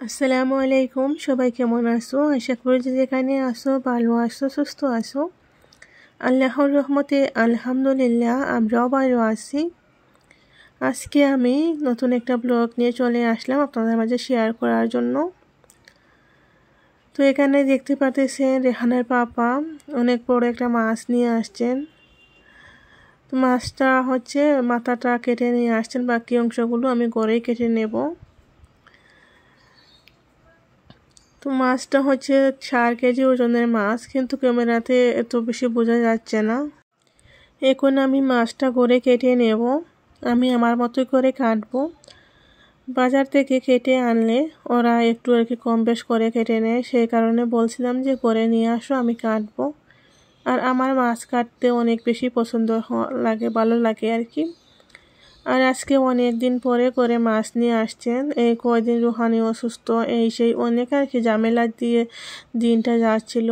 আসসালামু আলাইকুম, সবাই কেমন আছো? আশা করি যে যেখানে আসো ভালো আছো, সুস্থ আছো। আল্লাহর রহমতে আলহামদুলিল্লাহ আমরাও ভালো আছি। আজকে আমি নতুন একটা ব্লগ নিয়ে চলে আসলাম আপনাদের মাঝে শেয়ার করার জন্য। তো এখানে দেখতে পাচ্ছেন রেহানের পাপা অনেক বড় একটা মাছ নিয়ে আসছেন। তো মাছটা হচ্ছে মাথাটা কেটে নিয়ে আসছেন, বাকি অংশগুলো আমি ঘরেই কেটে নেব। তো মাছটা হচ্ছে 4 কেজি ওজনের মাছ, কিন্তু ক্যামেরাতে এত বেশি বোঝা যাচ্ছে না। এখন আমি মাছটা করে কেটে নেব, আমি আমার মতো করে কাটবো। বাজার থেকে কেটে আনলে ওরা একটু আর কি কম বেশ করে কেটে নেয়, সেই কারণে বলছিলাম যে করে নিয়ে আসো, আমি কাটবো। আর আমার মাছ কাটতে অনেক বেশি পছন্দ লাগে, ভালো লাগে আর কি। আর আজকে অনেক দিন পরে করে মাছ নিয়ে আসছেন। এই কয়দিন রুহানি অসুস্থ, এই সেই অনেক আর কি ঝামেলা দিয়ে দিনটা যাচ্ছিল,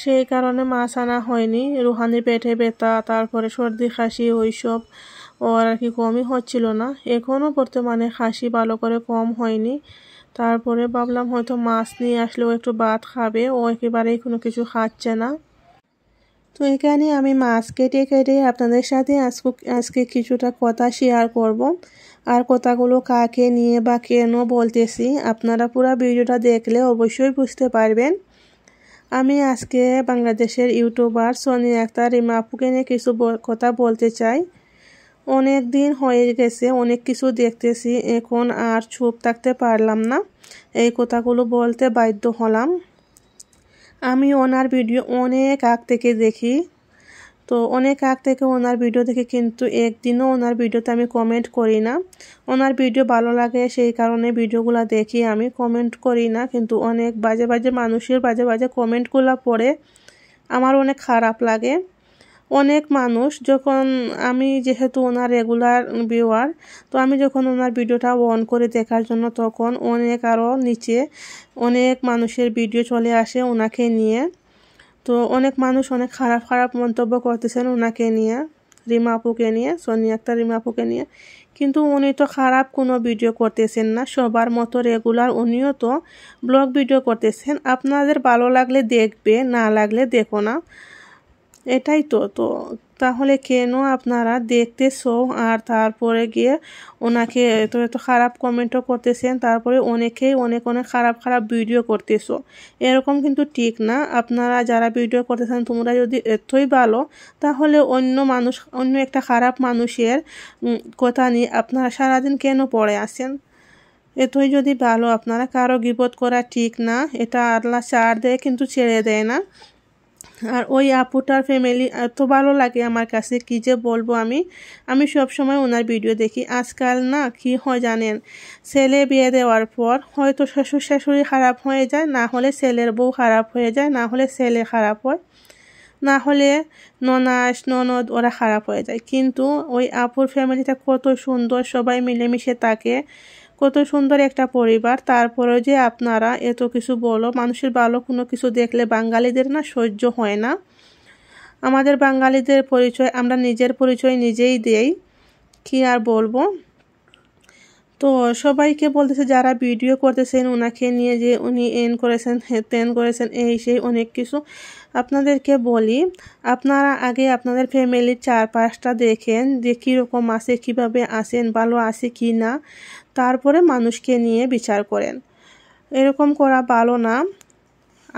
সেই কারণে মাছ আনা হয়নি। রুহানির পেটে ব্যথা, তারপরে সর্দি কাশি ওইসব ওর আর কি কমই হচ্ছিল না। এখনও বর্তমানে কাশি ভালো করে কম হয়নি। তারপরে ভাবলাম হয়তো মাছ নিয়ে আসলেও একটু ভাত খাবে, ও একেবারেই কোনো কিছু খাচ্ছে না। তো এখানে আমি মাছ কেটে কেটে আপনাদের সাথে আজকে কিছুটা কথা শেয়ার করব। আর কথাগুলো কাকে নিয়ে বা কেন বলতেছি আপনারা পুরো ভিডিওটা দেখলে অবশ্যই বুঝতে পারবেন। আমি আজকে বাংলাদেশের ইউটিউবার সোনিয়া আক্তার রিমা আপুকে নিয়ে কিছু কথা বলতে চাই। অনেক দিন হয়ে গেছে, অনেক কিছু দেখতেছি, এখন আর চুপ থাকতে পারলাম না, এই কথাগুলো বলতে বাধ্য হলাম। আমি ওনার ভিডিও অনেক আগ থেকে দেখি, তো অনেক আগ থেকে ওনার ভিডিও দেখি, কিন্তু একদিনও ওনার ভিডিওতে আমি কমেন্ট করি না। ওনার ভিডিও ভালো লাগে সেই কারণে ভিডিওগুলো দেখি, আমি কমেন্ট করি না। কিন্তু অনেক বাজে বাজে মানুষের বাজে বাজে কমেন্টগুলো পড়ে আমার অনেক খারাপ লাগে। অনেক মানুষ যখন, আমি যেহেতু ওনার রেগুলার ভিউয়ার, তো আমি যখন ওনার ভিডিওটা অন করে দেখার জন্য, তখন অনেক আরও নিচে অনেক মানুষের ভিডিও চলে আসে ওনাকে নিয়ে। তো অনেক মানুষ অনেক খারাপ খারাপ মন্তব্য করতেছেন ওনাকে নিয়ে, রিমা আপুকে নিয়ে, সোনিয়া আক্তার রিমা আপুকে নিয়ে। কিন্তু উনি তো খারাপ কোনো ভিডিও করতেছেন না, সবার মতো রেগুলার উনিও তো ব্লগ ভিডিও করতেছেন। আপনাদের ভালো লাগলে দেখবে, না লাগলে দেখো না, এটাই তো। তাহলে কেন আপনারা দেখতেছো আর তারপরে গিয়ে ওনাকে এত এত খারাপ কমেন্টও করতেছেন, তারপরে অনেকেই অনেক অনেক খারাপ খারাপ ভিডিও করতেছো? এরকম কিন্তু ঠিক না। আপনারা যারা ভিডিও করতেছেন, তোমরা যদি এতই ভালো, তাহলে অন্য একটা খারাপ মানুষের কথা নিয়ে আপনারা সারাদিন কেন পড়ে আছেন? এতই যদি ভালো, আপনারা কারো গীবত করা ঠিক না, এটা আল্লাহ ছাড় দেয় কিন্তু ছেড়ে দেয় না। আর ওই আপুটার ফ্যামিলি এত ভালো লাগে আমার কাছে, কি যে বলবো। আমি সব সময় ওনার ভিডিও দেখি। আজকাল না কি হয় জানেন, ছেলে বিয়ে দেওয়ার পর হয়তো শ্বশুর শাশুড়ি খারাপ হয়ে যায়, না হলে ছেলের বউ খারাপ হয়ে যায়, না হলে ছেলে খারাপ হয়, না হলে ননাস ননদ ওরা খারাপ হয়ে যায়। কিন্তু ওই আপুর ফ্যামিলিটা কত সুন্দর, সবাই মিলেমিশে থাকে, কত সুন্দর একটা পরিবার। তারপরেও যে আপনারা এত কিছু বলো, মানুষের ভালো কোনো কিছু দেখলে বাঙালিদের না সহ্য হয় না। আমাদের বাঙালিদের পরিচয়, আমরা নিজের পরিচয় নিজেই দেই, কি আর বলবো। তো সবাইকে বলতেছে যারা ভিডিও করতেছেন ওনাকে নিয়ে, যে উনি এন করেছেন তেন করেছেন, এই সেই অনেক কিছু। আপনাদেরকে বলি, আপনারা আগে আপনাদের ফ্যামিলির 4-5টা দেখেন যে কীরকম আছে, কিভাবে আছেন, ভালো আছে কি না, তারপরে মানুষকে নিয়ে বিচার করেন। এরকম করা ভালো না।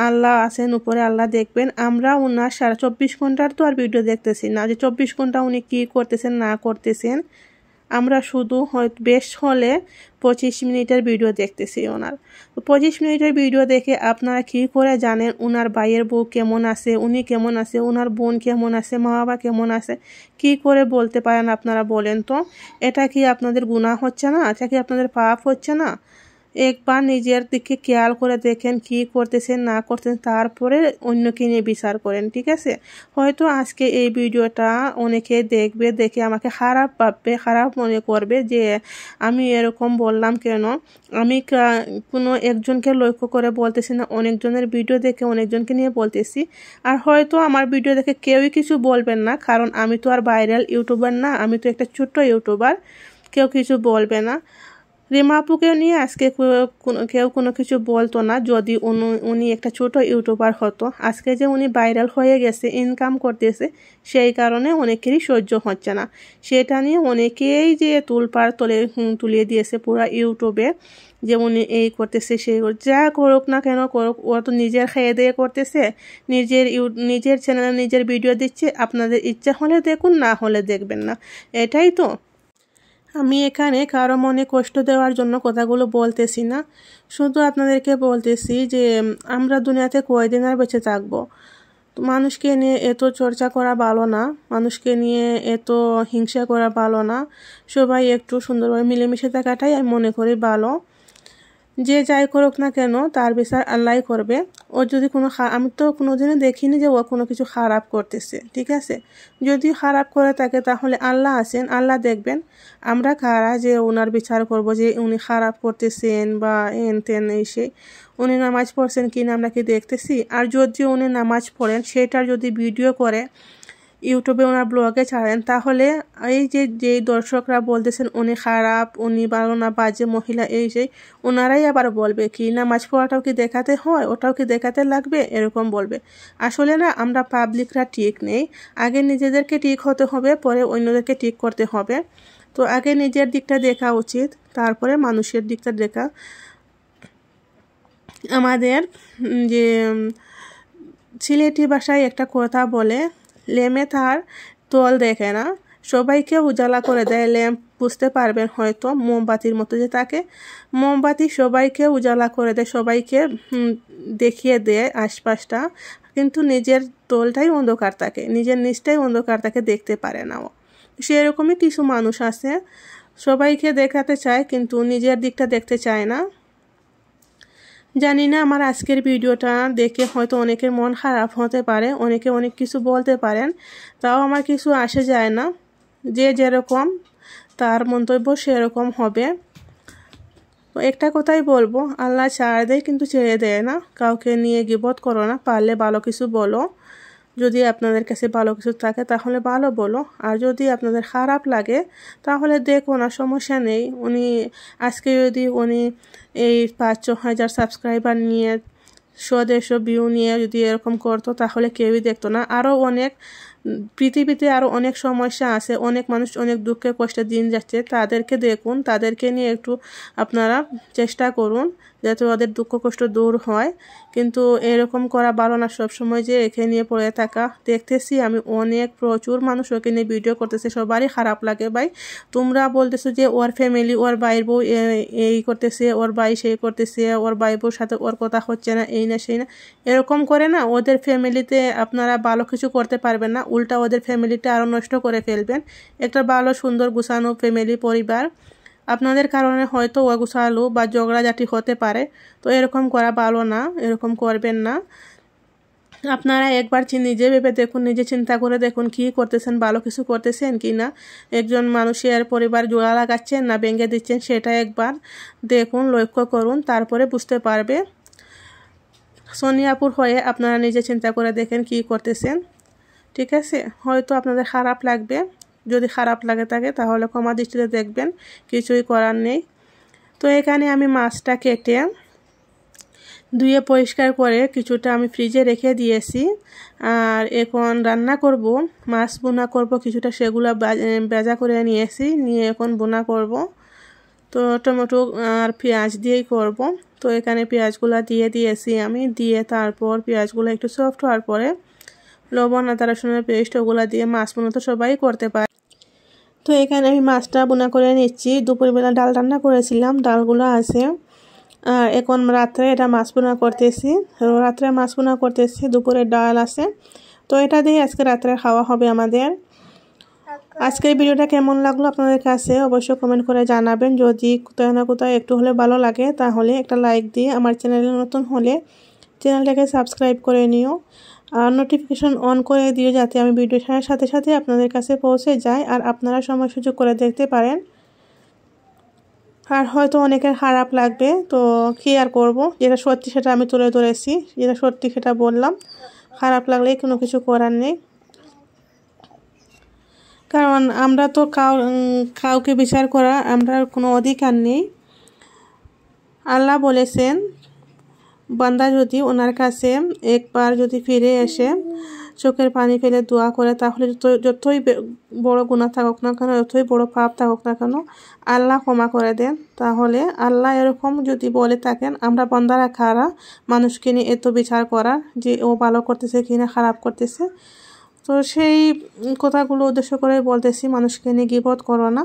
আল্লাহ আছেন উপরে, আল্লাহ দেখবেন। আমরা ওনার 24 ঘন্টার তো আর ভিডিও দেখতেছি না, যে 24 ঘন্টা উনি কী করতেছেন না করতেছেন। আমরা শুধু হয়তো বেশ হলে 25 মিনিটের ভিডিও দেখতেছি ওনার। 25 মিনিটের ভিডিও দেখে আপনারা কী করে জানেন ওনার ভাইয়ের বউ কেমন আছে, উনি কেমন আছে, ওনার বোন কেমন আছে, মা বাবা কেমন আছে? কী করে বলতে পারেন আপনারা বলেন তো? এটা কি আপনাদের গুনাহ হচ্ছে না? এটা কি আপনাদের পাপ হচ্ছে না? একবার নিজের দিকে খেয়াল করে দেখেন কি করতেছেন না করতেছেন, তারপরে অন্যকে নিয়ে বিচার করেন, ঠিক আছে? হয়তো আজকে এই ভিডিওটা অনেকে দেখবে, দেখে আমাকে খারাপ ভাববে, খারাপ মনে করবে যে আমি এরকম বললাম কেন। আমি কোনো একজনকে লক্ষ্য করে বলতেছি না, অনেকজনের ভিডিও দেখে অনেকজনকে নিয়ে বলতেছি। আর হয়তো আমার ভিডিও দেখে কেউই কিছু বলবেন না, কারণ আমি তো আর ভাইরাল ইউটিউবার না, আমি তো একটা ছোট্ট ইউটিউবার, কেউ কিছু বলবে না। রিমা আপুকে নিয়ে আজকে কেউ কোনো কিছু বলতো না যদি উনি একটা ছোট ইউটিউবার হতো। আজকে যে উনি ভাইরাল হয়ে গেছে, ইনকাম করতেছে, সেই কারণে অনেকেরই সহ্য হচ্ছে না। সেটা নিয়ে অনেকেই যে তুলপাড় তুলিয়ে দিয়েছে পুরো ইউটিউবে, যে উনি এই করতেছে সেই যা করুক না কেন করুক, ও তো নিজের খেয়ে দিয়ে করতেছে, নিজের চ্যানেলে নিজের ভিডিও দিচ্ছে। আপনাদের ইচ্ছা হলে দেখুন, না হলে দেখবেন না, এটাই তো। আমি এখানে কারো মনে কষ্ট দেওয়ার জন্য কথাগুলো বলতেছি না, শুধু আপনাদেরকে বলতেছি যে আমরা দুনিয়াতে কয়দিন আর বেঁচে থাকবো। মানুষকে নিয়ে এত চর্চা করা ভালো না, মানুষকে নিয়ে এত হিংসা করা ভালো না। সবাই একটু সুন্দরভাবে মিলেমিশে থাকাটাই আমি মনে করি ভালো। যে যাই করুক না কেন তার বিচার আল্লাহই করবে। ও যদি আমি তো কোনোদিনও দেখিনি যে ও কোনো কিছু খারাপ করতেছে, ঠিক আছে? যদি খারাপ করে থাকে তাহলে আল্লাহ আছেন, আল্লাহ দেখবেন। আমরা কারা যে ওনার বিচার করব যে উনি খারাপ করতেছেন বা এন তেন এই সেই। উনি নামাজ পড়ছেন কিনা আমরা কি দেখতেছি? আর যদি উনি নামাজ পড়েন সেটার যদি ভিডিও করে ইউটিউবে ওনার ব্লগে ছাড়েন, তাহলে এই যে দর্শকরা বলতেছেন উনি খারাপ, উনি ভালো না, বাজে মহিলা এই সেই, ওনারাই আবার বলবে কি নামাজ পড়াটাও কি দেখাতে হয়, ওটাও কি দেখাতে লাগবে, এরকম বলবে। আসলে না, আমরা পাবলিকরা ঠিক নেই। আগে নিজেদেরকে ঠিক হতে হবে, পরে অন্যদেরকে ঠিক করতে হবে। তো আগে নিজের দিকটা দেখা উচিত, তারপরে মানুষের দিকটা দেখা। আমাদের যে সিলেটি ভাষায় একটা কথা বলে, লেমে তার তল দেখে না, সবাইকে উজালা করে দেয়। ল্যাম্প বুঝতে পারবেন হয়তো, মোমবাতির মতো যে থাকে, মোমবাতি সবাইকে উজালা করে দেয়, সবাইকে দেখিয়ে দেয় আশপাশটা, কিন্তু নিজের তলটাই অন্ধকার থাকে, নিজের নিচটাই অন্ধকার থাকে, দেখতে পারে না ও। সেরকমই কিছু মানুষ আছে, সবাইকে দেখাতে চায় কিন্তু নিজের দিকটা দেখতে চায় না। জানি না, আমার আজকের ভিডিওটা দেখে হয়তো অনেকের মন খারাপ হতে পারে, অনেকে অনেক কিছু বলতে পারেন, তাও আমার কিছু আসে যায় না। যে যেরকম তার মন্তব্য সেরকম হবে। তো একটা কথাই বলবো, আল্লাহ ছাড় দেয় কিন্তু ছেড়ে দেয় না। কাউকে নিয়ে গীবত করো না, পারলে ভালো কিছু বলো। যদি আপনাদের কাছে ভালো কিছু থাকে তাহলে ভালো বলো, আর যদি আপনাদের খারাপ লাগে তাহলে দেখো না, সমস্যা নেই। আজকে যদি উনি এই 5-6 হাজার সাবস্ক্রাইবার নিয়ে 100-150 ভিউ নিয়ে যদি এরকম করতো তাহলে কেউই দেখতো না। আরও অনেক পৃথিবীতে আরও অনেক সমস্যা আছে, অনেক মানুষ অনেক দুঃখে কষ্টে দিন যাচ্ছে, তাদেরকে দেখুন, তাদেরকে নিয়ে একটু আপনারা চেষ্টা করুন যাতে ওদের দুঃখ কষ্ট দূর হয়। কিন্তু এরকম করা ভালো না, সবসময় যে একে নিয়ে পড়ে থাকা। দেখতেছি আমি প্রচুর মানুষ ওকে নিয়ে ভিডিও করতেছে, সবারই খারাপ লাগে। ভাই, তোমরা বলতেছো যে ওর ফ্যামিলি, ওর ভাইয়ের বউ এই করতেছে, ওর ভাই সেই করতেছে, ওর ভাই বউর সাথে ওর কথা হচ্ছে না, এই না সেই না, এরকম করে না ওদের ফ্যামিলিতে আপনারা ভালো কিছু করতে পারবেন না, উল্টা ওদের ফ্যামিলিটা আরও নষ্ট করে ফেলবেন। একটা ভালো সুন্দর গুছানো ফ্যামিলি, পরিবার, আপনাদের কারণে হয়তো অগুছালো বা ঝগড়াঝাটি হতে পারে। তো এরকম করা ভালো না, এরকম করবেন না। আপনারা একবার নিজে ভেবে দেখুন, নিজে চিন্তা করে দেখুন কি করতেছেন, ভালো কিছু করতেছেন কি না, একজন মানুষের পরিবার জোড়া লাগাচ্ছেন না ভেঙে দিচ্ছেন, সেটা একবার দেখুন, লক্ষ্য করুন, তারপরে বুঝতে পারবে। সোনিয়াপুর হয়ে আপনারা নিজে চিন্তা করে দেখেন কি করতেছেন, ঠিক আছে? হয়তো আপনাদের খারাপ লাগবে, যদি খারাপ লাগে থাকে তাহলে ক্ষমা দৃষ্টিতে দেখবেন, কিছুই করার নেই। তো এখানে আমি মাছটা কেটে ধুয়ে পরিষ্কার করে কিছুটা আমি ফ্রিজে রেখে দিয়েছি। আর এখন রান্না করব, মাছ বোনা করব কিছুটা, সেগুলো ভাজা করে নিয়েছি, নিয়ে এখন বোনা করব। তো টমেটো আর পেঁয়াজ দিয়েই করব। তো এখানে পেঁয়াজগুলো দিয়ে দিয়েছি আমি, দিয়ে তারপর পেঁয়াজগুলো একটু সফট হওয়ার পরে লবণ আদা রসুনের পেস্ট ওগুলো দিয়ে মাছ বোনা তো সবাই করতে পারে। তো এখানে আমি মাছটা বোনা করে নিচ্ছি। দুপুরবেলা ডাল রান্না করেছিলাম, ডালগুলো আছে। আর এখন রাত্রে এটা মাছ বোনা করতেছি, রাত্রে মাছ বোনা করতেছি, দুপুরে ডাল আছে। তো এটা দিয়ে আজকে রাত্রে খাওয়া হবে আমাদের। আজকের ভিডিওটা কেমন লাগলো আপনাদের কাছে অবশ্যই কমেন্ট করে জানাবেন। যদি কোথাও না কোথাও একটু হলে ভালো লাগে তাহলে একটা লাইক দিয়ে, আমার চ্যানেলে নতুন হলে চ্যানেলটাকে সাবস্ক্রাইব করে নিও, আর নোটিফিকেশন অন করে দিও যাতে আমি ভিডিও ছাড়ার সাথে সাথে আপনাদের কাছে পৌঁছে যায় আর আপনারা সময় সুযোগ করে দেখতে পারেন। আর হয়তো অনেকের খারাপ লাগবে, তো কী আর করবো, যেটা সত্যি সেটা আমি তুলে ধরেছি, যেটা সত্যি সেটা বললাম। খারাপ লাগলে কোনো কিছু করার নেই, কারণ আমরা তো কাউকে বিচার করা আমরা কোনো অধিকার নেই। আল্লাহ বলেছেন বান্দা যদি ওনার কাছে একবার যদি ফিরে এসে চোখের পানি ফেলে দোয়া করে, তাহলে যতই বড় গুনাহ থাকুক না কেন, যতই বড় পাপ থাকুক না কেন, আল্লাহ ক্ষমা করে দেন। তাহলে আল্লাহ এরকম যদি বলে থাকেন, আমরা বান্দারা কারা মানুষকে নিয়ে এত বিচার করা যে ও ভালো করতেছে কিনা খারাপ করতেছে। তো সেই কথাগুলো উদ্দেশ্য করে বলতেছি, মানুষকে নিয়ে গীবত করো না,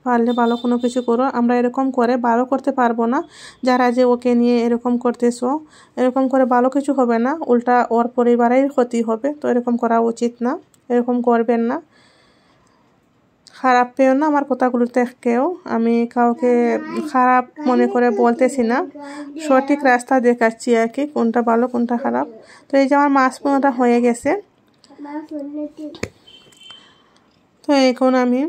পারলে ভালো কোনো কিছু করো। আমরা এরকম করে ভালো করতে পারবো না, যারা যে ওকে নিয়ে এরকম করতেছো, এরকম করে ভালো কিছু হবে না, উল্টা ওর পরিবারের ক্ষতি হবে। তো এরকম করা উচিত না, এরকম করবেন না। খারাপ পেও না আমার কথাগুলোতে কেউ, আমি কাউকে খারাপ মনে করে বলতেছি না, সঠিক রাস্তা দেখাচ্ছি আর কি, কোনটা ভালো কোনটা খারাপ। তো এই যে আমার মাছ পোনাটা হয়ে গেছে, তো এখন আমি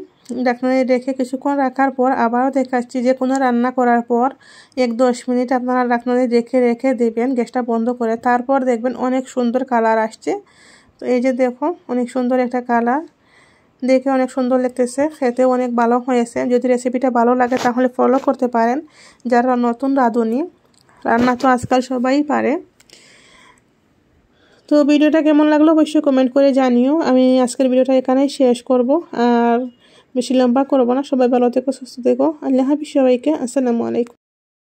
ঢাকনায় রেখে কিছুক্ষণ রাখার পর আবারও দেখাচ্ছি। যে কোনো রান্না করার পর 1-10 মিনিট আপনারা ঢাকনায় রেখে দেবেন, গ্যাসটা বন্ধ করে। তারপর দেখবেন অনেক সুন্দর কালার আসছে। তো এই যে দেখো অনেক সুন্দর একটা কালার, দেখে অনেক সুন্দর লাগতেছে, খেতেও অনেক ভালো হয়েছে। যদি রেসিপিটা ভালো লাগে তাহলে ফলো করতে পারেন। যারা নতুন রাঁধুনি, রান্না তো আজকাল সবাই পারে। তো ভিডিওটা কেমন লাগলো অবশ্যই কমেন্ট করে জানিও। আমি আজকের ভিডিওটা এখানেই শেষ করব, আর বেশি লম্বা করব না। সবাই ভালো থেকো, সুস্থ থেকো। আল্লাহ হাফেজ সবাইকে। আসসালামু আলাইকুম।